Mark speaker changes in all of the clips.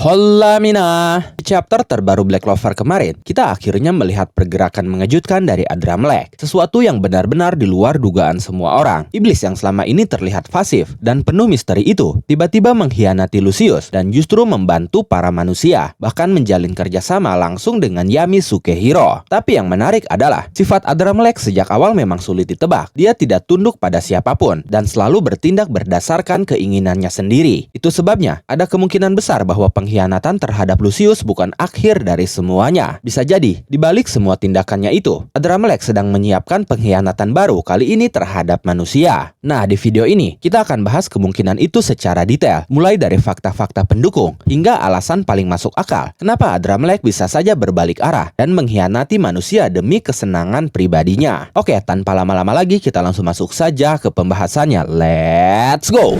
Speaker 1: Hola Mina! Di chapter terbaru Black Clover kemarin, kita akhirnya melihat pergerakan mengejutkan dari Adrammelech. Sesuatu yang benar-benar di luar dugaan semua orang. Iblis yang selama ini terlihat pasif dan penuh misteri itu, tiba-tiba mengkhianati Lucius dan justru membantu para manusia, bahkan menjalin kerjasama langsung dengan Yami Sukehiro. Tapi yang menarik adalah, sifat Adrammelech sejak awal memang sulit ditebak. Dia tidak tunduk pada siapapun, dan selalu bertindak berdasarkan keinginannya sendiri. Itu sebabnya, ada kemungkinan besar bahwa pengkhianatan terhadap Lucius bukan akhir dari semuanya. Bisa jadi, di balik semua tindakannya itu, Adrammelech sedang menyiapkan pengkhianatan baru kali ini terhadap manusia. Nah, di video ini, kita akan bahas kemungkinan itu secara detail, mulai dari fakta-fakta pendukung, hingga alasan paling masuk akal, kenapa Adrammelech bisa saja berbalik arah dan mengkhianati manusia demi kesenangan pribadinya. Oke, tanpa lama-lama lagi, kita langsung masuk saja ke pembahasannya. Let's go!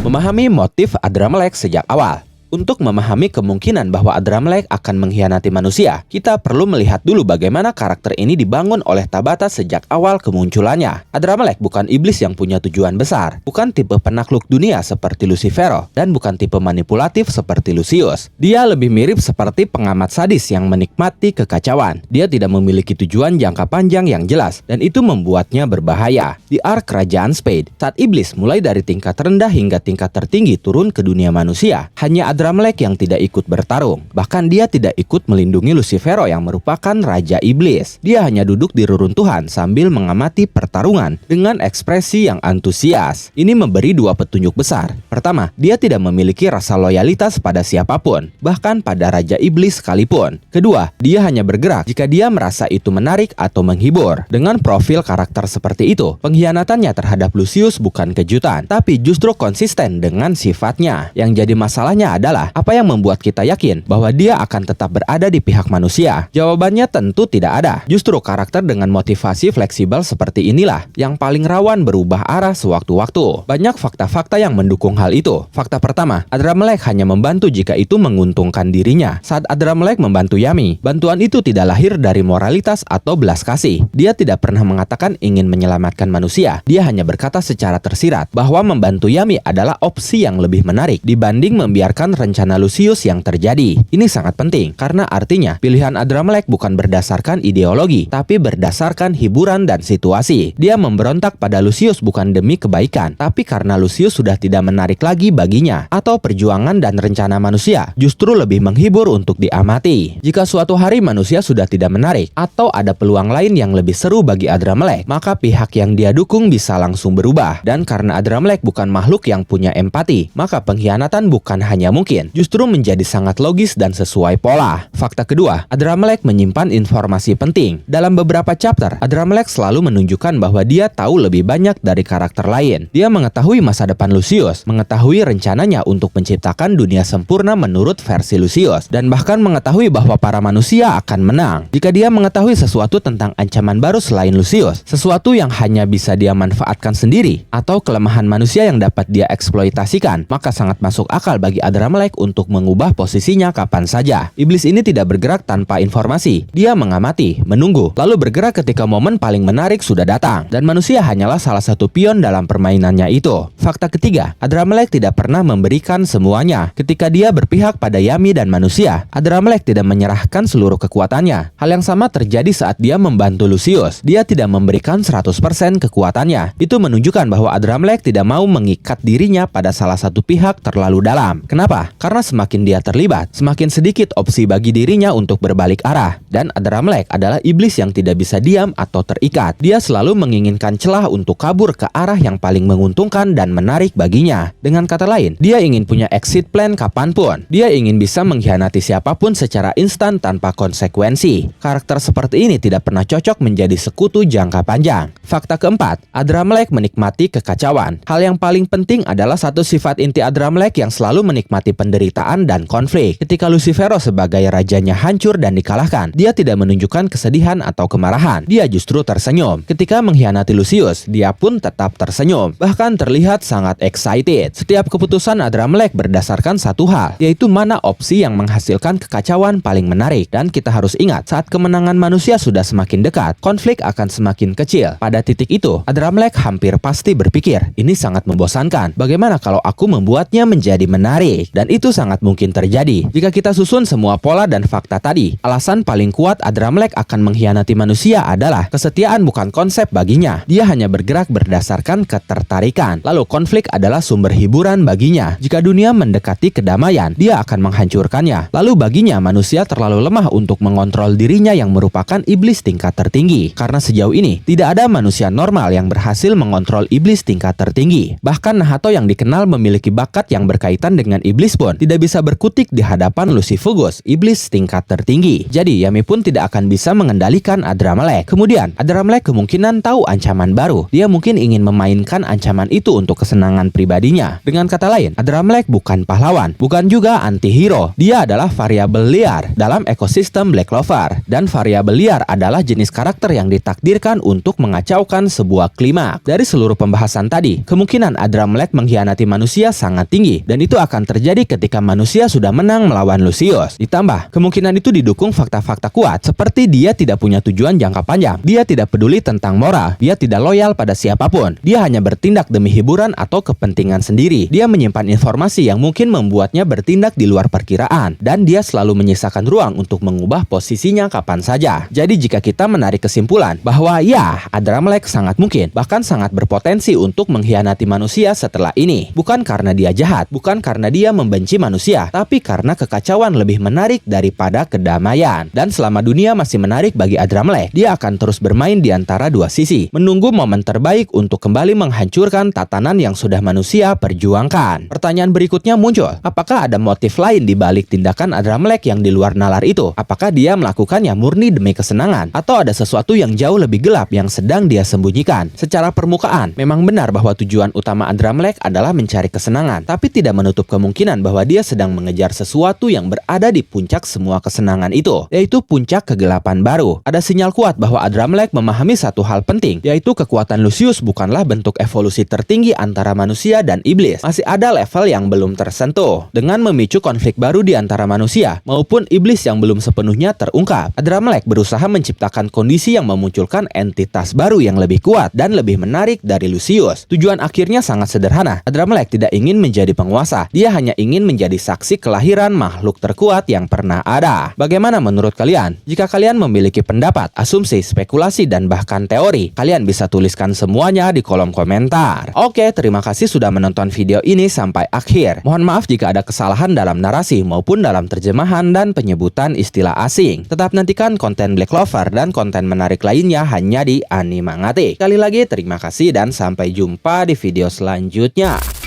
Speaker 1: Memahami motif Adrammelech sejak awal. Untuk memahami kemungkinan bahwa Adrammelech akan mengkhianati manusia, kita perlu melihat dulu bagaimana karakter ini dibangun oleh Tabata sejak awal kemunculannya. Adrammelech bukan iblis yang punya tujuan besar, bukan tipe penakluk dunia seperti Lucifero, dan bukan tipe manipulatif seperti Lucius. Dia lebih mirip seperti pengamat sadis yang menikmati kekacauan. Dia tidak memiliki tujuan jangka panjang yang jelas, dan itu membuatnya berbahaya. Di arc Kerajaan Spade, saat iblis mulai dari tingkat rendah hingga tingkat tertinggi turun ke dunia manusia, hanya Adrammelech yang tidak ikut bertarung. Bahkan dia tidak ikut melindungi Lucifero yang merupakan Raja Iblis. Dia hanya duduk di reruntuhan sambil mengamati pertarungan dengan ekspresi yang antusias. Ini memberi dua petunjuk besar. Pertama, dia tidak memiliki rasa loyalitas pada siapapun, bahkan pada Raja Iblis sekalipun. Kedua, dia hanya bergerak jika dia merasa itu menarik atau menghibur. Dengan profil karakter seperti itu, pengkhianatannya terhadap Lucius bukan kejutan, tapi justru konsisten dengan sifatnya. Yang jadi masalahnya adalah apa yang membuat kita yakin bahwa dia akan tetap berada di pihak manusia? Jawabannya tentu tidak ada. Justru karakter dengan motivasi fleksibel seperti inilah yang paling rawan berubah arah sewaktu-waktu. Banyak fakta-fakta yang mendukung hal itu. Fakta pertama, Adrammelech hanya membantu jika itu menguntungkan dirinya. Saat Adrammelech membantu Yami, bantuan itu tidak lahir dari moralitas atau belas kasih. Dia tidak pernah mengatakan ingin menyelamatkan manusia. Dia hanya berkata secara tersirat bahwa membantu Yami adalah opsi yang lebih menarik dibanding membiarkan rencana Lucius yang terjadi. Ini sangat penting karena artinya pilihan Adrammelech bukan berdasarkan ideologi, tapi berdasarkan hiburan dan situasi. Dia memberontak pada Lucius bukan demi kebaikan, tapi karena Lucius sudah tidak menarik lagi baginya, atau perjuangan dan rencana manusia justru lebih menghibur untuk diamati. Jika suatu hari manusia sudah tidak menarik atau ada peluang lain yang lebih seru bagi Adrammelech, maka pihak yang dia dukung bisa langsung berubah. Dan karena Adrammelech bukan makhluk yang punya empati, maka pengkhianatan bukan hanya mungkin, justru menjadi sangat logis dan sesuai pola. Fakta kedua, Adrammelech menyimpan informasi penting. Dalam beberapa chapter, Adrammelech selalu menunjukkan bahwa dia tahu lebih banyak dari karakter lain. Dia mengetahui masa depan Lucius, mengetahui rencananya untuk menciptakan dunia sempurna menurut versi Lucius, dan bahkan mengetahui bahwa para manusia akan menang. Jika dia mengetahui sesuatu tentang ancaman baru selain Lucius, sesuatu yang hanya bisa dia manfaatkan sendiri, atau kelemahan manusia yang dapat dia eksploitasikan, maka sangat masuk akal bagi Adrammelech untuk mengubah posisinya kapan saja. Iblis ini tidak bergerak tanpa informasi. Dia mengamati, menunggu, lalu bergerak ketika momen paling menarik sudah datang. Dan manusia hanyalah salah satu pion dalam permainannya itu. Fakta ketiga, Adrammelech tidak pernah memberikan semuanya. Ketika dia berpihak pada Yami dan manusia, Adrammelech tidak menyerahkan seluruh kekuatannya. Hal yang sama terjadi saat dia membantu Lucius. Dia tidak memberikan 100% kekuatannya. Itu menunjukkan bahwa Adrammelech tidak mau mengikat dirinya pada salah satu pihak terlalu dalam. Kenapa? Karena semakin dia terlibat, semakin sedikit opsi bagi dirinya untuk berbalik arah. Dan Adrammelech adalah iblis yang tidak bisa diam atau terikat. Dia selalu menginginkan celah untuk kabur ke arah yang paling menguntungkan dan menarik baginya. Dengan kata lain, dia ingin punya exit plan kapanpun. Dia ingin bisa mengkhianati siapapun secara instan tanpa konsekuensi. Karakter seperti ini tidak pernah cocok menjadi sekutu jangka panjang. Fakta keempat, Adrammelech menikmati kekacauan. Hal yang paling penting adalah satu sifat inti Adrammelech yang selalu menikmati menikmati penderitaan dan konflik. Ketika Lucifero sebagai rajanya hancur dan dikalahkan, dia tidak menunjukkan kesedihan atau kemarahan. Dia justru tersenyum. Ketika mengkhianati Lucius, dia pun tetap tersenyum. Bahkan terlihat sangat excited. Setiap keputusan Adramelech berdasarkan satu hal, yaitu mana opsi yang menghasilkan kekacauan paling menarik. Dan kita harus ingat, saat kemenangan manusia sudah semakin dekat, konflik akan semakin kecil. Pada titik itu, Adramelech hampir pasti berpikir, ini sangat membosankan. Bagaimana kalau aku membuatnya menjadi menarik? Dan itu sangat mungkin terjadi. Jika kita susun semua pola dan fakta tadi, alasan paling kuat Adramelech akan mengkhianati manusia adalah kesetiaan bukan konsep baginya. Dia hanya bergerak berdasarkan ketertarikan. Lalu konflik adalah sumber hiburan baginya. Jika dunia mendekati kedamaian, dia akan menghancurkannya. Lalu baginya manusia terlalu lemah untuk mengontrol dirinya yang merupakan iblis tingkat tertinggi. Karena sejauh ini, tidak ada manusia normal yang berhasil mengontrol iblis tingkat tertinggi. Bahkan Nahato yang dikenal memiliki bakat yang berkaitan dengan iblis pun tidak bisa berkutik di hadapan Lucifugus, iblis tingkat tertinggi. Jadi Yami pun tidak akan bisa mengendalikan Adramelech. Kemudian Adramelech kemungkinan tahu ancaman baru. Dia mungkin ingin memainkan ancaman itu untuk kesenangan pribadinya. Dengan kata lain, Adramelech bukan pahlawan, bukan juga anti-hero. Dia adalah variabel liar dalam ekosistem Black Clover. Dan variabel liar adalah jenis karakter yang ditakdirkan untuk mengacaukan sebuah klimaks. Dari seluruh pembahasan tadi, kemungkinan Adramelech mengkhianati manusia sangat tinggi, dan itu akan terjadi ketika manusia sudah menang melawan Lucius. Ditambah, kemungkinan itu didukung fakta-fakta kuat, seperti dia tidak punya tujuan jangka panjang, dia tidak peduli tentang moral, dia tidak loyal pada siapapun, dia hanya bertindak demi hiburan atau kepentingan sendiri, dia menyimpan informasi yang mungkin membuatnya bertindak di luar perkiraan, dan dia selalu menyisakan ruang untuk mengubah posisinya kapan saja. Jadi jika kita menarik kesimpulan bahwa ya, Adramelech sangat mungkin, bahkan sangat berpotensi untuk mengkhianati manusia setelah ini. Bukan karena dia jahat, bukan karena dia membenci manusia, tapi karena kekacauan lebih menarik daripada kedamaian. Dan selama dunia masih menarik bagi Adramelech, dia akan terus bermain di antara dua sisi, menunggu momen terbaik untuk kembali menghancurkan tatanan yang sudah manusia perjuangkan. Pertanyaan berikutnya muncul, apakah ada motif lain di balik tindakan Adramelech yang di luar nalar itu? Apakah dia melakukannya murni demi kesenangan? Atau ada sesuatu yang jauh lebih gelap yang sedang dia sembunyikan? Secara permukaan, memang benar bahwa tujuan utama Adramelech adalah mencari kesenangan, tapi tidak menutup kemungkinan bahwa dia sedang mengejar sesuatu yang berada di puncak semua kesenangan itu, yaitu puncak kegelapan baru. Ada sinyal kuat bahwa Adramelech memahami satu hal penting, yaitu kekuatan Lucius bukanlah bentuk evolusi tertinggi antara manusia dan iblis. Masih ada level yang belum tersentuh. Dengan memicu konflik baru di antara manusia maupun iblis yang belum sepenuhnya terungkap, Adramelech berusaha menciptakan kondisi yang memunculkan entitas baru yang lebih kuat dan lebih menarik dari Lucius. Tujuan akhirnya sangat sederhana. Adramelech tidak ingin menjadi penguasa. Dia hanya ingin menjadi saksi kelahiran makhluk terkuat yang pernah ada. Bagaimana menurut kalian? Jika kalian memiliki pendapat, asumsi, spekulasi, dan bahkan teori, kalian bisa tuliskan semuanya di kolom komentar. Oke, terima kasih sudah menonton video ini sampai akhir. Mohon maaf jika ada kesalahan dalam narasi maupun dalam terjemahan dan penyebutan istilah asing. Tetap nantikan konten Black Clover dan konten menarik lainnya hanya di Animangatik. Sekali lagi terima kasih dan sampai jumpa di video selanjutnya.